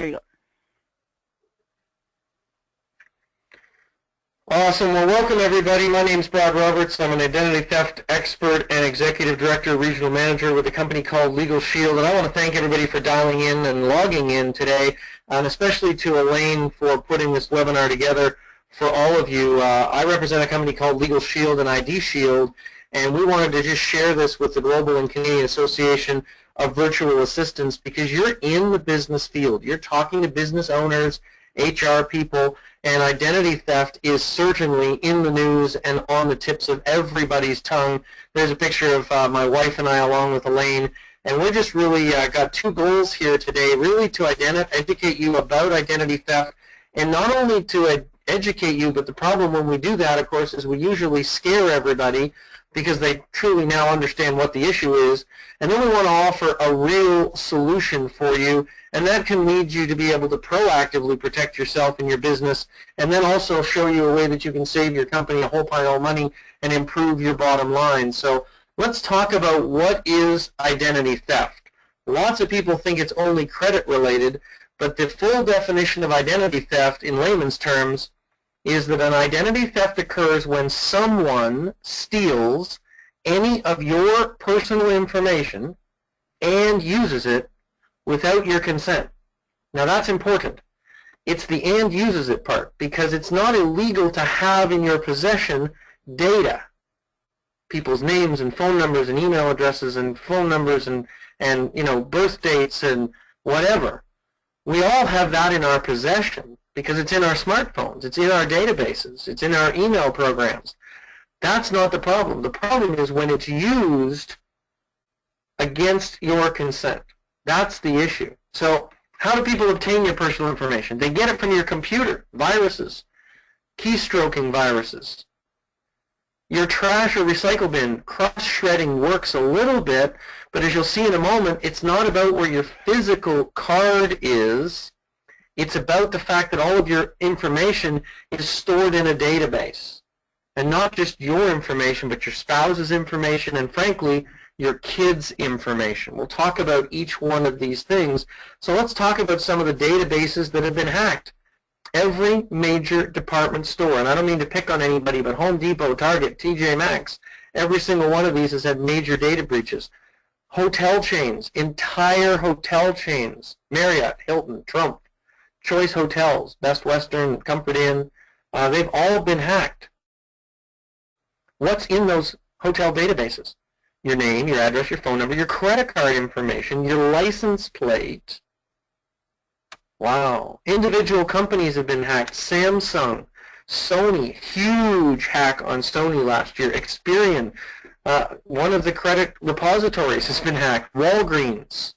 There you go. Awesome. Well, welcome everybody. My name is Brad Roberts. I'm an identity theft expert and executive director, regional manager with a company called Legal Shield. And I want to thank everybody for dialing in and logging in today, and especially to Elaine for putting this webinar together for all of you. I represent a company called Legal Shield and ID Shield, and we wanted to just share this with the Global and Canadian Association of Virtual Assistants because you're in the business field. You're talking to business owners, HR people, and identity theft is certainly in the news and on the tips of everybody's tongue. There's a picture of my wife and I along with Elaine, and we just really got two goals here today, really to educate you about identity theft, and not only to educate you, but the problem when we do that, of course, is we usually scare everybody because they truly now understand what the issue is, and then we want to offer a real solution for you, and that can lead you to be able to proactively protect yourself and your business, and then also show you a way that you can save your company a whole pile of money and improve your bottom line. So let's talk about what is identity theft. Lots of people think it's only credit related, but the full definition of identity theft in layman's terms is that an identity theft occurs when someone steals any of your personal information and uses it without your consent. Now that's important. It's the "and uses it" part, because it's not illegal to have in your possession data. People's names and phone numbers and email addresses and phone numbers and you know, birth dates and whatever. We all have that in our possession because it's in our smartphones, it's in our databases, it's in our email programs. That's not the problem. The problem is when it's used against your consent. That's the issue. So how do people obtain your personal information? They get it from your computer, viruses, keystroking viruses. Your trash or recycle bin, cross-shredding works a little bit, but as you'll see in a moment, it's not about where your physical card is. It's about the fact that all of your information is stored in a database. And not just your information, but your spouse's information, and frankly, your kids' information. We'll talk about each one of these things. So let's talk about some of the databases that have been hacked. Every major department store, and I don't mean to pick on anybody, but Home Depot, Target, TJ Maxx, every single one of these has had major data breaches. Hotel chains, entire hotel chains, Marriott, Hilton, Trump, Choice Hotels, Best Western, Comfort Inn, they've all been hacked. What's in those hotel databases? Your name, your address, your phone number, your credit card information, your license plate. Wow. Individual companies have been hacked. Samsung, Sony, huge hack on Sony last year. Experian, one of the credit repositories has been hacked. Walgreens,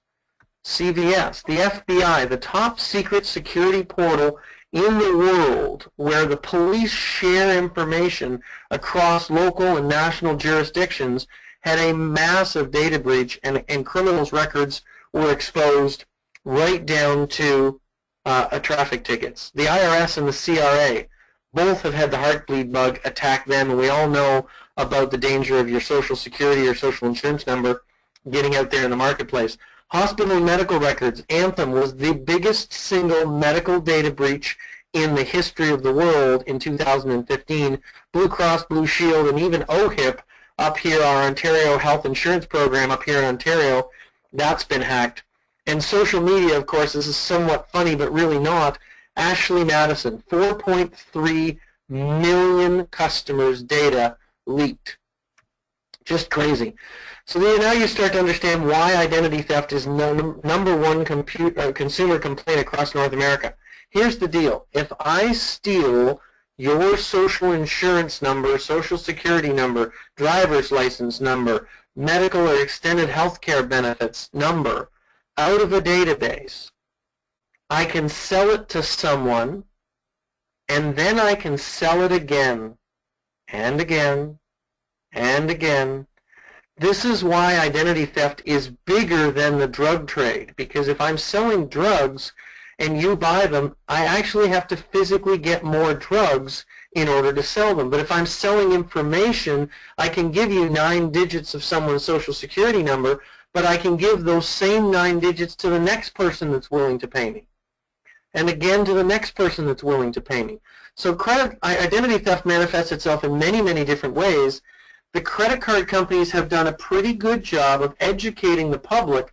CVS, the FBI, the top secret security portal in the world where the police share information across local and national jurisdictions, had a massive data breach, and criminals' records were exposed right down to traffic tickets. The IRS and the CRA both have had the heartbleed bug attack them, and we all know about the danger of your Social Security or Social Insurance number getting out there in the marketplace. Hospital and medical records. Anthem was the biggest single medical data breach in the history of the world in 2015. Blue Cross Blue Shield and even OHIP up here, our Ontario Health Insurance Program up here in Ontario, that's been hacked. And social media, of course, this is somewhat funny, but really not. Ashley Madison, 4.3 million customers' data leaked. Just crazy. So now you start to understand why identity theft is number one consumer complaint across North America. Here's the deal. If I steal your social insurance number, social security number, driver's license number, medical or extended health care benefits number out of a database, I can sell it to someone, and then I can sell it again and again and again. This is why identity theft is bigger than the drug trade, because if I'm selling drugs and you buy them, I actually have to physically get more drugs in order to sell them. But if I'm selling information, I can give you 9 digits of someone's social security number, but I can give those same 9 digits to the next person that's willing to pay me. and again to the next person that's willing to pay me. So identity theft manifests itself in many, many different ways. The credit card companies have done a pretty good job of educating the public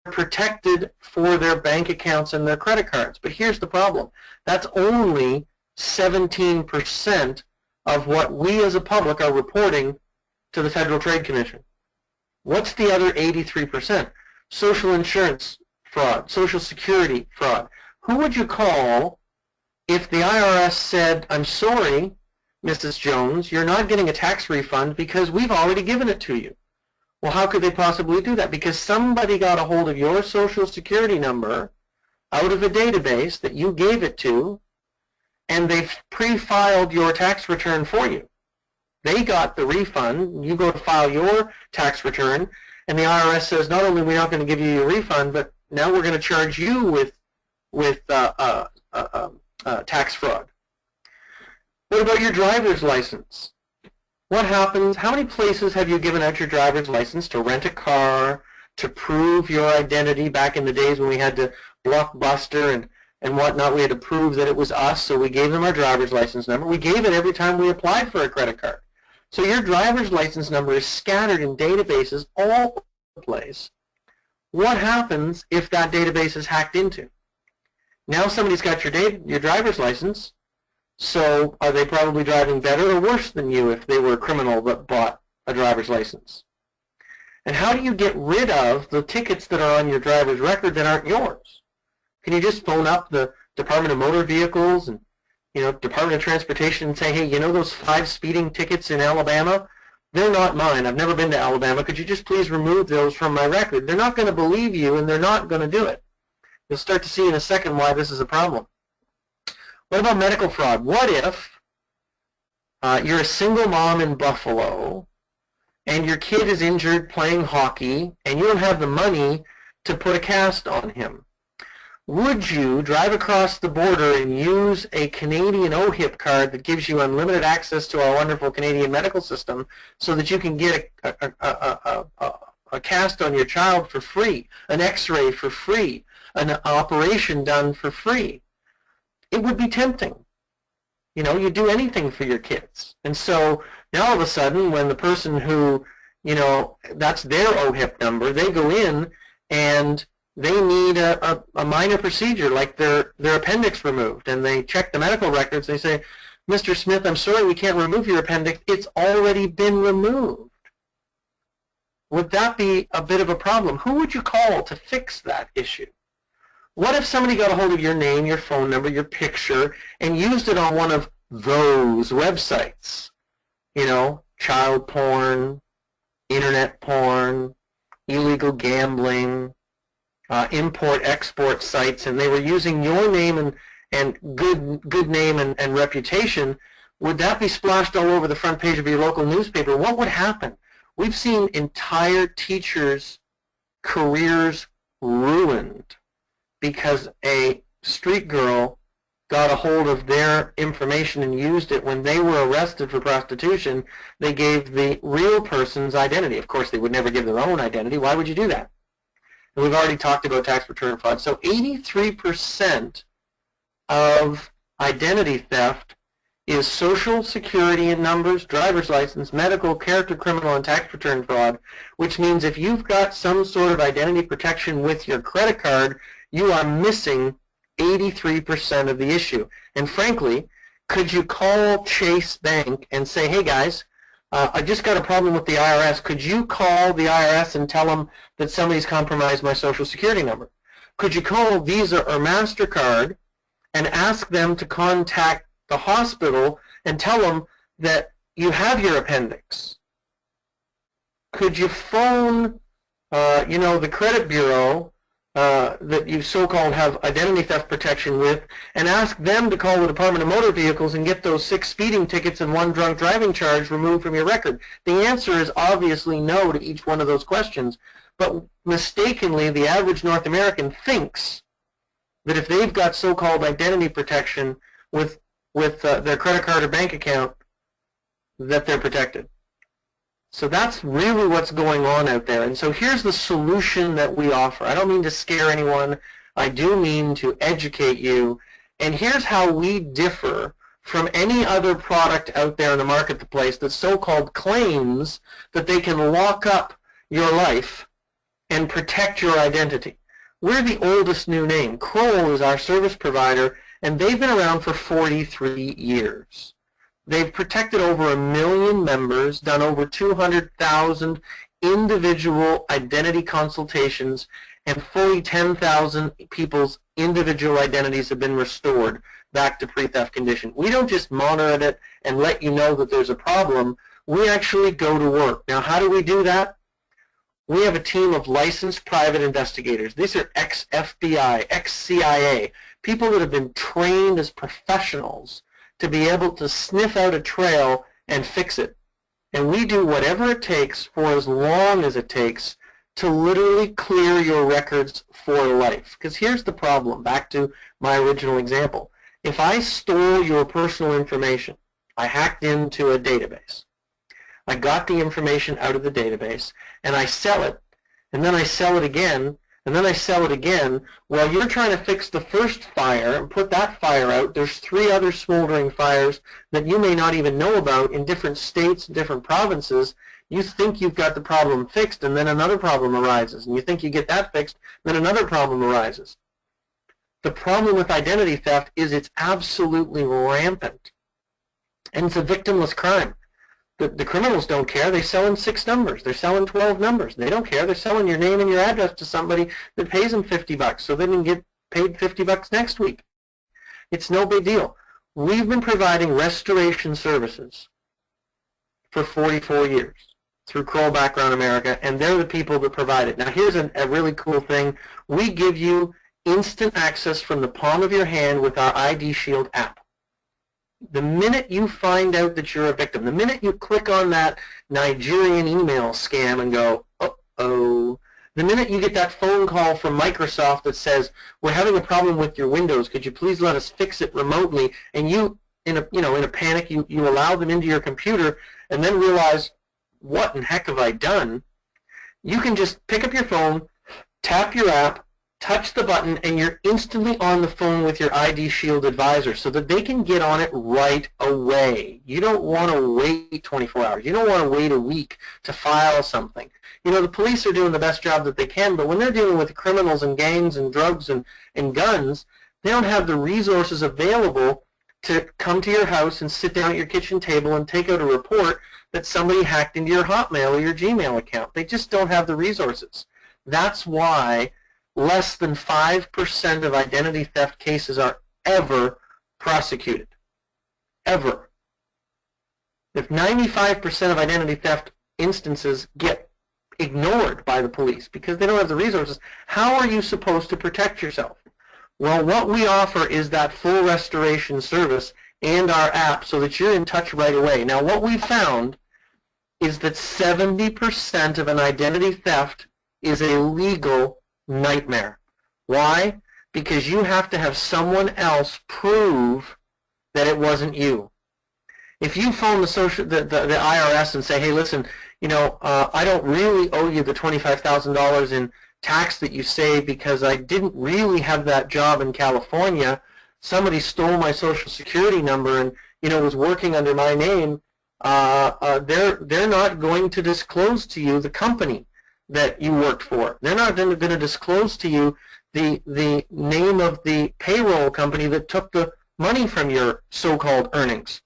protected for their bank accounts and their credit cards. But here's the problem. That's only 17% of what we as a public are reporting to the Federal Trade Commission. What's the other 83%? Social insurance fraud, Social Security fraud. Who would you call if the IRS said, I'm sorry, Mrs. Jones, you're not getting a tax refund because we've already given it to you? Well, how could they possibly do that? Because somebody got a hold of your Social Security number out of a database that you gave it to, and they've pre-filed your tax return for you. They got the refund. You go to file your tax return, and the IRS says, not only are we not going to give you your refund, but now we're going to charge you with tax fraud. What about your driver's license? What happens? How many places have you given out your driver's license to rent a car, to prove your identity back in the days when we had to Blockbuster and whatnot? We had to prove that it was us, so we gave them our driver's license number. We gave it every time we applied for a credit card. So your driver's license number is scattered in databases all over the place. What happens if that database is hacked into? Now somebody's got your driver's license. So are they probably driving better or worse than you if they were a criminal that bought a driver's license? And how do you get rid of the tickets that are on your driver's record that aren't yours? Can you just phone up the Department of Motor Vehicles and Department of Transportation and say, hey, those 5 speeding tickets in Alabama? They're not mine. I've never been to Alabama. Could you just please remove those from my record? They're not going to believe you, and they're not going to do it. You'll start to see in a second why this is a problem. What about medical fraud? What if you're a single mom in Buffalo and your kid is injured playing hockey and you don't have the money to put a cast on him? Would you drive across the border and use a Canadian OHIP card that gives you unlimited access to our wonderful Canadian medical system so that you can get a cast on your child for free, an x-ray for free, an operation done for free? It would be tempting. You do anything for your kids. And so now all of a sudden, when the person who, that's their OHIP number, they go in and they need a minor procedure like their appendix removed, and they check the medical records. They say, Mr. Smith, I'm sorry, we can't remove your appendix. It's already been removed. Would that be a bit of a problem? Who would you call to fix that issue? What if somebody got a hold of your name, your phone number, your picture, and used it on one of those websites? Child porn, internet porn, illegal gambling, import-export sites, and they were using your name and good name and reputation. Would that be splashed all over the front page of your local newspaper? What would happen? We've seen entire teachers' careers ruined because a street girl got a hold of their information and used it. When they were arrested for prostitution, they gave the real person's identity. Of course, they would never give their own identity. Why would you do that? And we've already talked about tax return fraud. So 83% of identity theft is Social Security and numbers, driver's license, medical, character criminal, and tax return fraud, which means if you've got some sort of identity protection with your credit card, you are missing 83% of the issue. And frankly, could you call Chase Bank and say, hey guys, I just got a problem with the IRS. Could you call the IRS and tell them that somebody's compromised my Social Security number? Could you call Visa or MasterCard and ask them to contact the hospital and tell them that you have your appendix? Could you phone, the credit bureau that you so-called have identity theft protection with and ask them to call the Department of Motor Vehicles and get those 6 speeding tickets and 1 drunk driving charge removed from your record? The answer is obviously no to each one of those questions, but mistakenly the average North American thinks that if they've got so-called identity protection with their credit card or bank account, that they're protected. So that's really what's going on out there. And so here's the solution that we offer. I don't mean to scare anyone. I do mean to educate you. And here's how we differ from any other product out there in the marketplace that so-called claims that they can lock up your life and protect your identity. We're the oldest new name. Kroll is our service provider, and they've been around for 43 years. They've protected over 1 million members, done over 200,000 individual identity consultations, and fully 10,000 people's individual identities have been restored back to pre-theft condition. We don't just monitor it and let you know that there's a problem. We actually go to work. Now, how do we do that? We have a team of licensed private investigators. These are ex-FBI, ex-CIA, people that have been trained as professionals to be able to sniff out a trail and fix it. And we do whatever it takes for as long as it takes to literally clear your records for life. Because here's the problem, back to my original example. If I stole your personal information, I hacked into a database, I got the information out of the database, and I sell it, and then I sell it again, and then I sell it again. While you're trying to fix the first fire and put that fire out, there's 3 other smoldering fires that you may not even know about in different states, different provinces. You think you've got the problem fixed, and then another problem arises, and you think you get that fixed, then another problem arises. The problem with identity theft is it's absolutely rampant, and it's a victimless crime. The criminals don't care. They sell in 6 numbers. They're selling 12 numbers. They don't care. They're selling your name and your address to somebody that pays them $50 so they can get paid $50 next week. It's no big deal. We've been providing restoration services for 44 years through Kroll Background America, and they're the people that provide it. Now, here's a really cool thing. We give you instant access from the palm of your hand with our ID Shield app. The minute you find out that you're a victim, the minute you click on that Nigerian email scam and go, uh-oh, the minute you get that phone call from Microsoft that says, we're having a problem with your Windows, could you please let us fix it remotely, and you, in a panic, you allow them into your computer and then realize, what in heck have I done? You can just pick up your phone, tap your app, touch the button, and you're instantly on the phone with your ID Shield advisor so that they can get on it right away. You don't want to wait 24 hours. You don't want to wait a week to file something. You know, the police are doing the best job that they can, but when they're dealing with criminals and gangs and drugs and guns, they don't have the resources available to come to your house and sit down at your kitchen table and take out a report that somebody hacked into your Hotmail or your Gmail account. They just don't have the resources. That's why less than 5% of identity theft cases are ever prosecuted. Ever. If 95% of identity theft instances get ignored by the police because they don't have the resources, how are you supposed to protect yourself? Well, what we offer is that full restoration service and our app so that you're in touch right away. Now, what we found is that 70% of an identity theft is a legal nightmare. Why? Because you have to have someone else prove that it wasn't you. If you phone the IRS and say, hey, listen, I don't really owe you the $25,000 in tax that you saved because I didn't really have that job in California. Somebody stole my Social Security number and was working under my name. They're not going to disclose to you the company that you worked for. They're not going to disclose to you the name of the payroll company that took the money from your so-called earnings,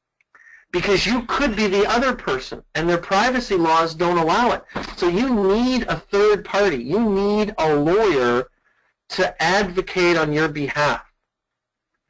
because you could be the other person, and their privacy laws don't allow it. So you need a third party. You need a lawyer to advocate on your behalf.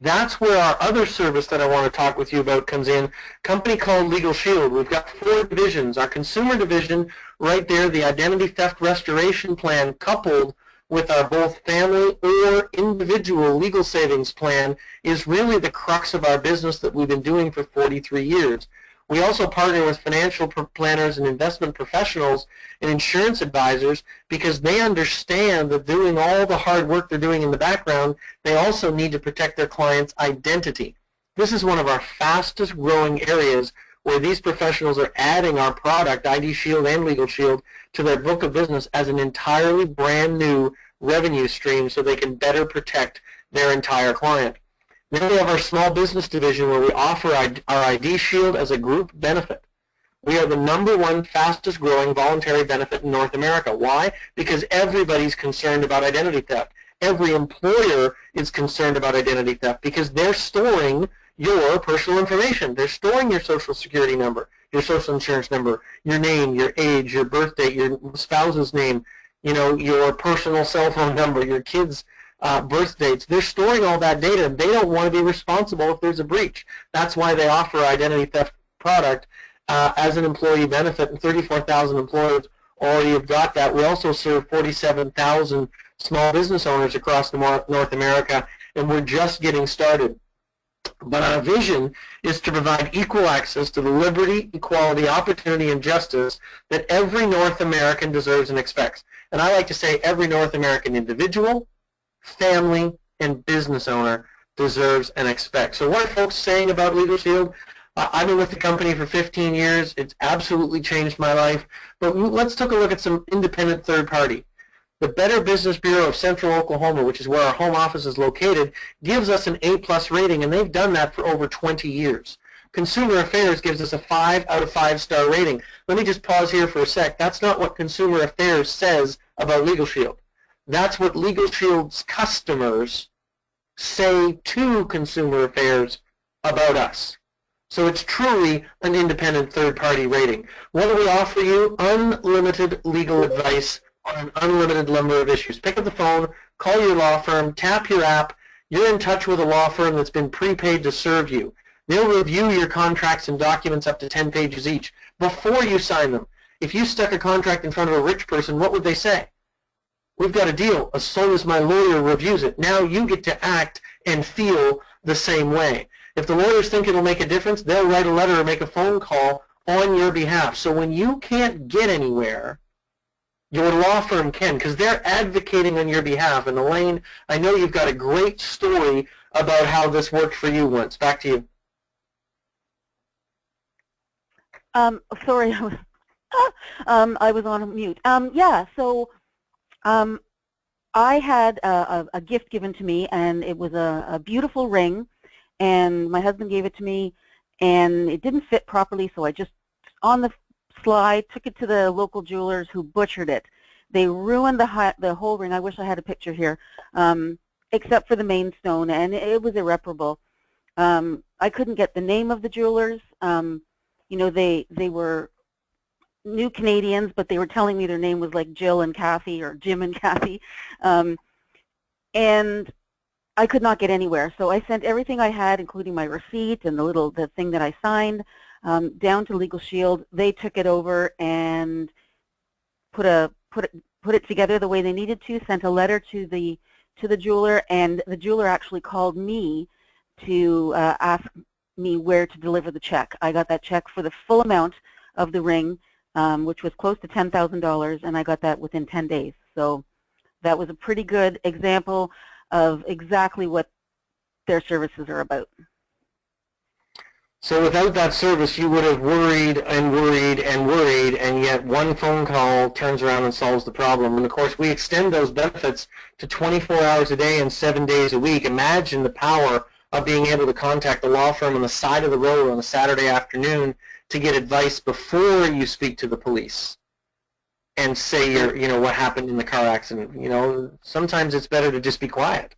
That's where our other service that I want to talk with you about comes in, a company called Legal Shield. We've got 4 divisions. Our consumer division, right there, the Identity Theft Restoration Plan, coupled with our both family or individual legal savings plan, is really the crux of our business that we've been doing for 43 years. We also partner with financial planners and investment professionals and insurance advisors because they understand that doing all the hard work they're doing in the background, they also need to protect their client's identity. This is one of our fastest growing areas where these professionals are adding our product, ID Shield and Legal Shield, to their book of business as an entirely brand new revenue stream so they can better protect their entire client. Then we have our small business division where we offer our ID Shield as a group benefit. We are the #1 fastest growing voluntary benefit in North America. Why? Because everybody's concerned about identity theft. Every employer is concerned about identity theft because they're storing your personal information. They're storing your social security number, your social insurance number, your name, your age, your birth date, your spouse's name, your personal cell phone number, your kids' birth dates. They're storing all that data, and they don't want to be responsible if there's a breach. That's why they offer identity theft product as an employee benefit, and 34,000 employers already have got that. We also serve 47,000 small business owners across North America, and we're just getting started. But our vision is to provide equal access to the liberty, equality, opportunity, and justice that every North American deserves and expects. And I like to say every North American individual, family, and business owner deserves and expects. So what are folks saying about Legal Shield? I've been with the company for 15 years. It's absolutely changed my life. But let's take a look at some independent third party. The Better Business Bureau of Central Oklahoma, which is where our home office is located, gives us an A+ rating, and they've done that for over 20 years. Consumer Affairs gives us a 5 out of 5-star rating. Let me just pause here for a sec. That's not what Consumer Affairs says about Legal Shield. That's what Legal Shield's customers say to Consumer Affairs about us. So it's truly an independent third-party rating. What do we offer you? Unlimited legal advice on an unlimited number of issues. Pick up the phone, call your law firm, tap your app. You're in touch with a law firm that's been prepaid to serve you. They'll review your contracts and documents up to 10 pages each before you sign them. If you stuck a contract in front of a rich person, what would they say? We've got a deal as soon as my lawyer reviews it. Now you get to act and feel the same way. If the lawyers think it'll make a difference, they'll write a letter or make a phone call on your behalf. So when you can't get anywhere, your law firm can, because they're advocating on your behalf. And Elaine, I know you've got a great story about how this worked for you once. Back to you. Sorry, I was on mute. Yeah, so I had a gift given to me, and it was a beautiful ring, and my husband gave it to me, and it didn't fit properly, so I just, on the slide, took it to the local jewelers who butchered it. They ruined the whole ring. I wish I had a picture here, except for the main stone, and it was irreparable. I couldn't get the name of the jewelers. You know, they were new Canadians, but they were telling me their name was like Jill and Kathy or Jim and Kathy. And I could not get anywhere. So I sent everything I had, including my receipt and the thing that I signed, down to Legal Shield. They took it over and put it together the way they needed to, sent a letter to the jeweler, and the jeweler actually called me to ask me where to deliver the check. I got that check for the full amount of the ring, which was close to $10,000, and I got that within 10 days. So that was a pretty good example of exactly what their services are about. So without that service, you would have worried and worried and worried, and yet one phone call turns around and solves the problem. And of course, we extend those benefits to 24 hours a day and 7 days a week. Imagine the power of being able to contact a law firm on the side of the road on a Saturday afternoon to get advice before you speak to the police and say what happened in the car accident. Sometimes it's better to just be quiet.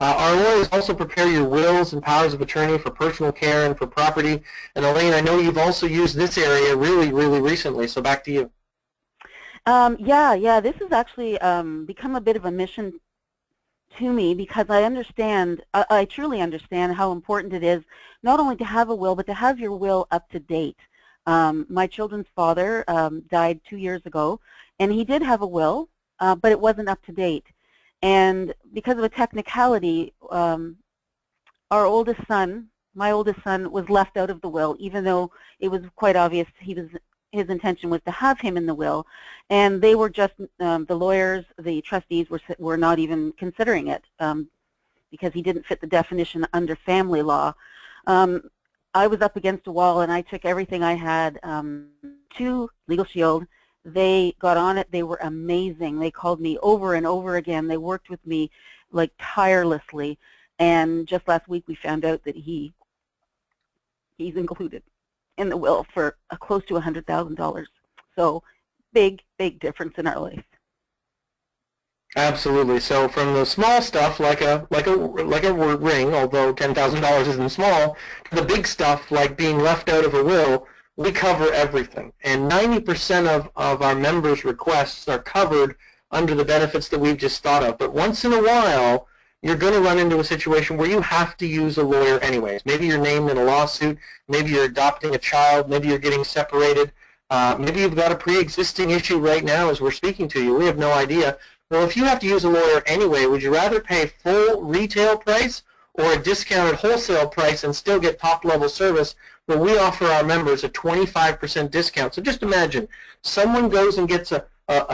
Our lawyers also prepare your wills and powers of attorney for personal care and for property. And Elaine, I know you've also used this area really, really recently, so back to you. Yeah, this has actually become a bit of a mission to me, because I truly understand how important it is not only to have a will, but to have your will up to date. My children's father died 2 years ago, and he did have a will, but it wasn't up to date. And because of a technicality, my oldest son was left out of the will, even though it was quite obvious his intention was to have him in the will, and they were just, the lawyers, the trustees were not even considering it because he didn't fit the definition under family law. I was up against a wall, and I took everything I had to Legal Shield, They got on it. They were amazing. They called me over and over again. They worked with me like tirelessly. And just last week we found out that he's included in the will for close to $100,000. So big, big difference in our life. Absolutely. So from the small stuff like a ring, although $10,000 isn't small, to the big stuff like being left out of a will, we cover everything. And 90% of our members' requests are covered under the benefits that we've just thought of. But once in a while, you're going to run into a situation where you have to use a lawyer anyways. Maybe you're named in a lawsuit, maybe you're adopting a child, maybe you're getting separated, maybe you've got a pre-existing issue right now as we're speaking to you. We have no idea. Well, if you have to use a lawyer anyway, would you rather pay full retail price or a discounted wholesale price and still get top-level service? Well, we offer our members a 25% discount. So just imagine, someone goes and gets a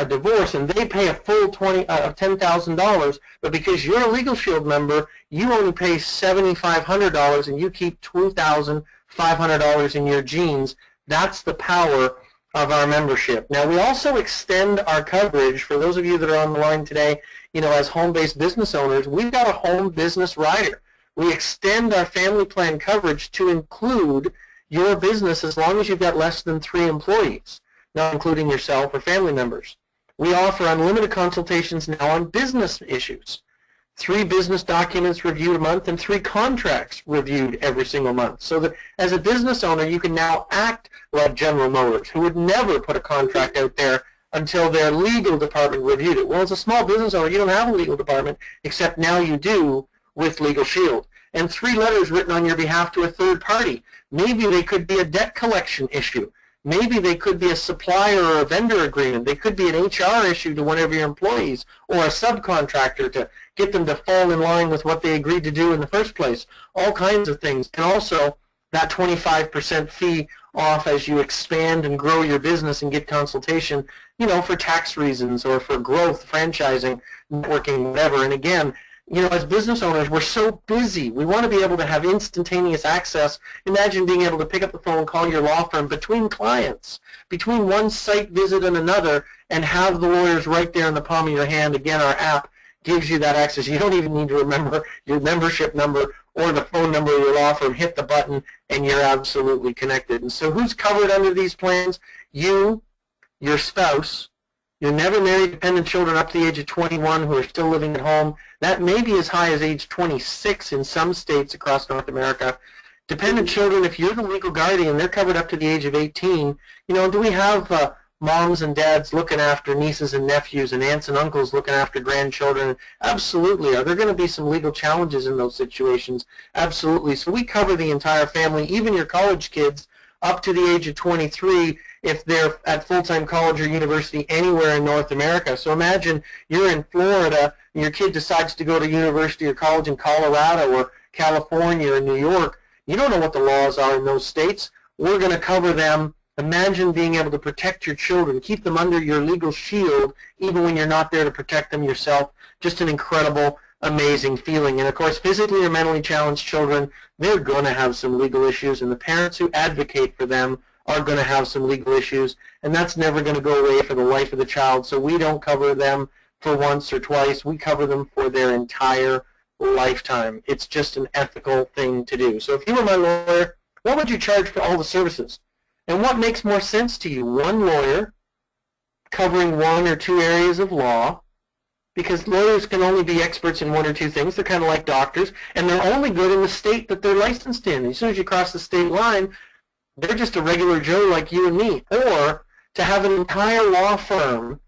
divorce and they pay a full $10,000, but because you're a Legal Shield member, you only pay $7,500 and you keep $2,500 in your jeans. That's the power of our membership. Now, we also extend our coverage for those of you that are on the line today, as home-based business owners. We've got a home business rider. We extend our family plan coverage to include your business as long as you've got less than 3 employees, not including yourself or family members. We offer unlimited consultations now on business issues. 3 business documents reviewed a month and 3 contracts reviewed every single month. So that as a business owner, you can now act like General Motors, who would never put a contract out there until their legal department reviewed it. Well, as a small business owner, you don't have a legal department, except now you do with Legal Shield. And 3 letters written on your behalf to a third party. Maybe they could be a debt collection issue. Maybe they could be a supplier or a vendor agreement. They could be an HR issue to one of your employees or a subcontractor to get them to fall in line with what they agreed to do in the first place. All kinds of things. And also that 25% fee off as you expand and grow your business and get consultation, for tax reasons or for growth, franchising, networking, whatever. And again, as business owners, we're so busy. We want to be able to have instantaneous access. Imagine being able to pick up the phone and call your law firm between clients, between one site visit and another, and have the lawyers right there in the palm of your hand. Again, our app gives you that access. You don't even need to remember your membership number or the phone number of your law firm. Hit the button, and you're absolutely connected. And so who's covered under these plans? You, your spouse, your never married dependent children up to the age of 21 who are still living at home. That may be as high as age 26 in some states across North America. Dependent children, if you're the legal guardian, they're covered up to the age of 18. Do we have moms and dads looking after nieces and nephews and aunts and uncles looking after grandchildren? Absolutely. Are there going to be some legal challenges in those situations? Absolutely. So we cover the entire family, even your college kids up to the age of 23 if they're at full-time college or university anywhere in North America. So imagine you're in Florida and your kid decides to go to university or college in Colorado or California or New York. You don't know what the laws are in those states. We're going to cover them. Imagine being able to protect your children, keep them under your legal shield even when you're not there to protect them yourself. Just an incredible, amazing feeling. And of course, physically or mentally challenged children, they're going to have some legal issues, and the parents who advocate for them are going to have some legal issues, and that's never going to go away for the life of the child. So we don't cover them for once or twice. We cover them for their entire lifetime. It's just an ethical thing to do. So if you were my lawyer, what would you charge for all the services? And what makes more sense to you? One lawyer covering 1 or 2 areas of law, because lawyers can only be experts in 1 or 2 things. They're kind of like doctors, and they're only good in the state that they're licensed in. As soon as you cross the state line, they're just a regular Joe like you and me. Or to have an entire law firm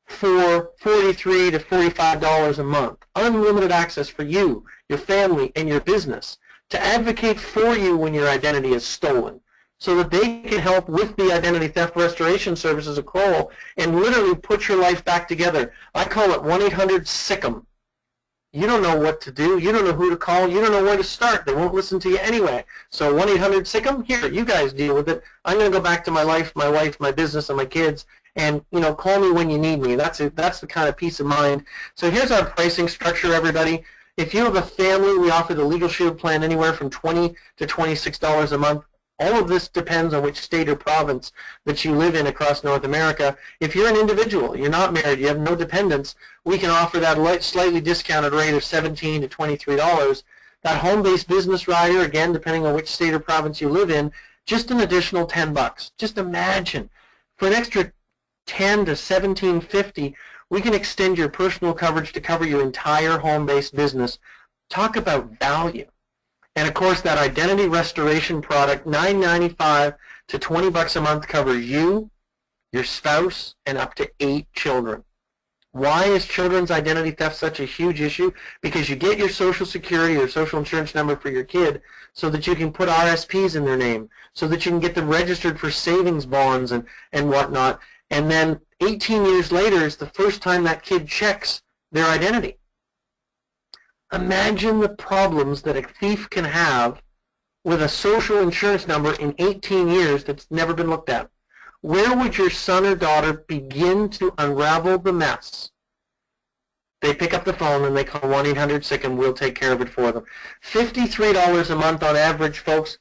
for $43 to $45 a month, unlimited access for you, your family, and your business, to advocate for you when your identity is stolen, so that they can help with the identity theft restoration services of Kroll and literally put your life back together. I call it 1-800-SICK-'em. You don't know what to do. You don't know who to call. You don't know where to start. They won't listen to you anyway. So 1-800-SICK-'em, here, you guys deal with it. I'm going to go back to my life, my wife, my business, and my kids, and call me when you need me. That's the kind of peace of mind. So here's our pricing structure, everybody. If you have a family, we offer the Legal Shield plan anywhere from $20 to $26 a month. All of this depends on which state or province that you live in across North America. If you're an individual, you're not married, you have no dependents, we can offer that slightly discounted rate of $17 to $23. That home-based business rider, again, depending on which state or province you live in, just an additional $10. Just imagine, for an extra $10 to $17.50, we can extend your personal coverage to cover your entire home-based business. Talk about value. And of course, that identity restoration product, $9.95 to $20 a month, covers you, your spouse, and up to 8 children. Why is children's identity theft such a huge issue? Because you get your Social Security or Social Insurance number for your kid so that you can put RSPs in their name, so that you can get them registered for savings bonds and whatnot. And then 18 years later is the first time that kid checks their identity. Imagine the problems that a thief can have with a social insurance number in 18 years that's never been looked at. Where would your son or daughter begin to unravel the mess? They pick up the phone and they call 1-800-SICK and we'll take care of it for them. $53 a month on average, folks.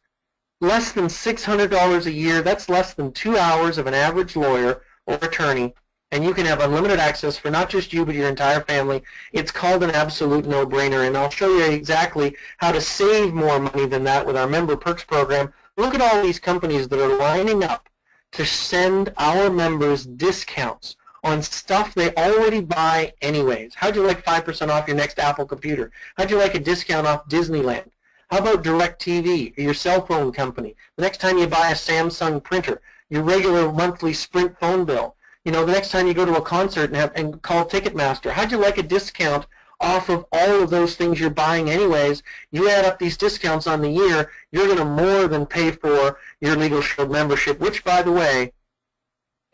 Less than $600 a year. That's less than 2 hours of an average lawyer or attorney. And you can have unlimited access for not just you but your entire family. It's called an absolute no-brainer. And I'll show you exactly how to save more money than that with our Member Perks program. Look at all these companies that are lining up to send our members discounts on stuff they already buy anyways. How'd you like 5% off your next Apple computer? How'd you like a discount off Disneyland? How about DirecTV or your cell phone company? The next time you buy a Samsung printer, your regular monthly Sprint phone bill. You know, the next time you go to a concert and call Ticketmaster, how'd you like a discount off of all of those things you're buying anyways? You add up these discounts on the year, you're going to more than pay for your Legal Shield membership, which, by the way,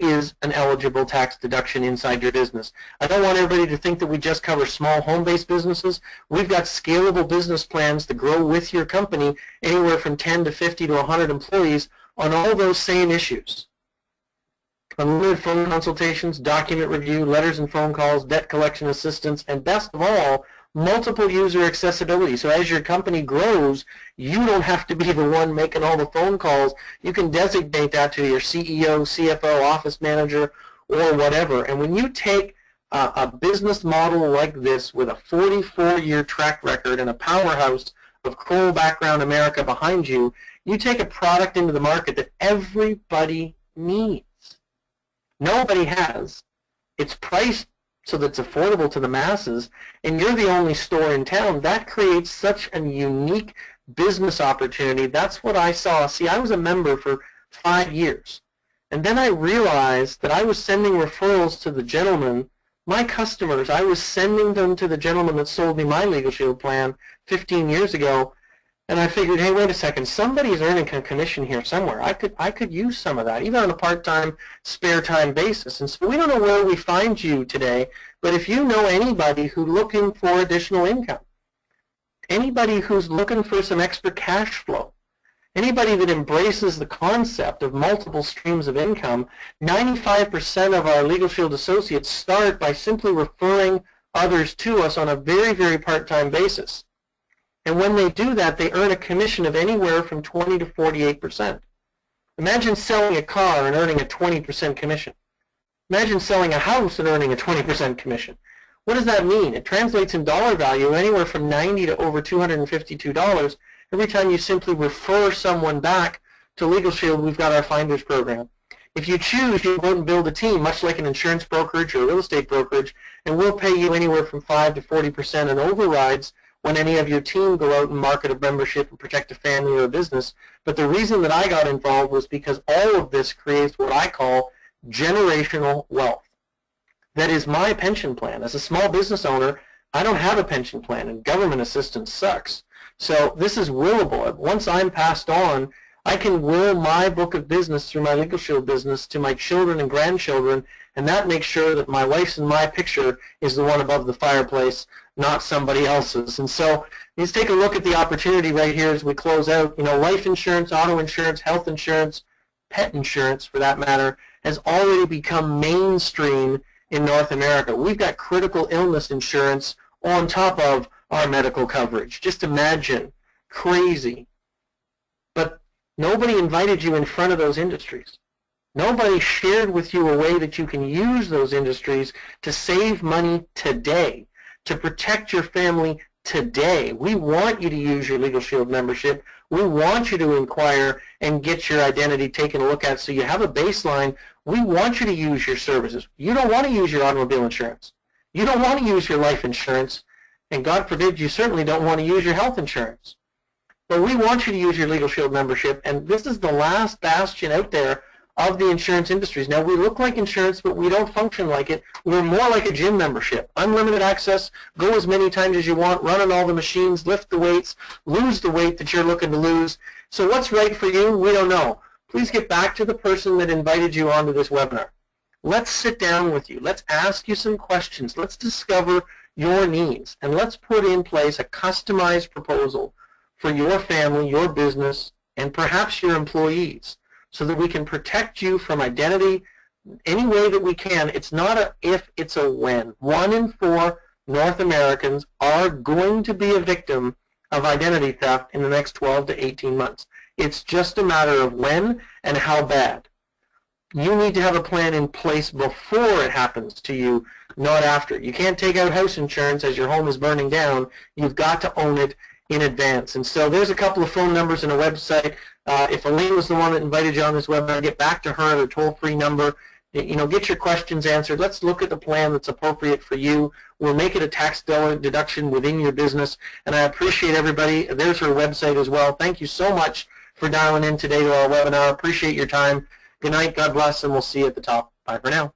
is an eligible tax deduction inside your business. I don't want everybody to think that we just cover small home-based businesses. We've got scalable business plans to grow with your company anywhere from 10 to 50 to 100 employees on all those same issues. Unlimited phone consultations, document review, letters and phone calls, debt collection assistance, and best of all, multiple user accessibility. So as your company grows, you don't have to be the one making all the phone calls. You can designate that to your CEO, CFO, office manager, or whatever. And when you take a business model like this with a 44-year track record and a powerhouse of Kroll background America behind you, you take a product into the market that everybody needs. Nobody has. It's priced so that it's affordable to the masses, and you're the only store in town. That creates such a unique business opportunity. That's what I saw. See, I was a member for 5 years, and then I realized that I was sending referrals to the gentleman, my customers. I was sending them to the gentleman that sold me my Legal Shield plan 15 years ago, and I figured, hey, wait a second, somebody's earning a commission here somewhere. I could use some of that, even on a part-time, spare-time basis. And so we don't know where we find you today, but if you know anybody who's looking for additional income, anybody who's looking for some extra cash flow, anybody that embraces the concept of multiple streams of income, 95% of our Legal Shield associates start by simply referring others to us on a very, very part-time basis. And when they do that, they earn a commission of anywhere from 20 to 48%. Imagine selling a car and earning a 20% commission. Imagine selling a house and earning a 20% commission. What does that mean? It translates in dollar value anywhere from $90 to over $252 every time you simply refer someone back to Legal Shield. We've got our Finders program. If you choose, you go and build a team, much like an insurance brokerage or a real estate brokerage, and we'll pay you anywhere from 5 to 40% in overrides when any of your team go out and market a membership and protect a family or a business. But the reason that I got involved was because all of this creates what I call generational wealth. That is my pension plan. As a small business owner, I don't have a pension plan, and government assistance sucks. So this is willable. Once I'm passed on, I can will my book of business through my Legal Shield business to my children and grandchildren, and that makes sure that my wife's and my picture is the one above the fireplace, not somebody else's. And so let's take a look at the opportunity right here as we close out. You know, life insurance, auto insurance, health insurance, pet insurance for that matter, has already become mainstream in North America. We've got critical illness insurance on top of our medical coverage. Just imagine, crazy. But Nobody invited you in front of those industries. Nobody shared with you a way that you can use those industries to save money today, to protect your family today. We want you to use your Legal Shield membership. We want you to inquire and get your identity taken a look at so you have a baseline. We want you to use your services. You don't want to use your automobile insurance. You don't want to use your life insurance. And God forbid, you certainly don't want to use your health insurance. But we want you to use your Legal Shield membership, and this is the last bastion out there of the insurance industries. Now, we look like insurance, but we don't function like it. We're more like a gym membership. Unlimited access, go as many times as you want, run on all the machines, lift the weights, lose the weight that you're looking to lose. So what's right for you? We don't know. Please get back to the person that invited you onto this webinar. Let's sit down with you. Let's ask you some questions. Let's discover your needs, and let's put in place a customized proposal for your family, your business, and perhaps your employees, so that we can protect you from identity any way that we can. It's not a if, it's a when. 1 in 4 North Americans are going to be a victim of identity theft in the next 12 to 18 months. It's just a matter of when and how bad. You need to have a plan in place before it happens to you, not after. You can't take out house insurance as your home is burning down. You've got to own it in advance. And so there's a couple of phone numbers and a website. If Elaine was the one that invited you on this webinar, get back to her at a toll-free number. Get your questions answered. Let's look at the plan that's appropriate for you. We'll make it a tax deduction within your business. And I appreciate everybody. There's her website as well. Thank you so much for dialing in today to our webinar. Appreciate your time. Good night. God bless, and we'll see you at the top. Bye for now.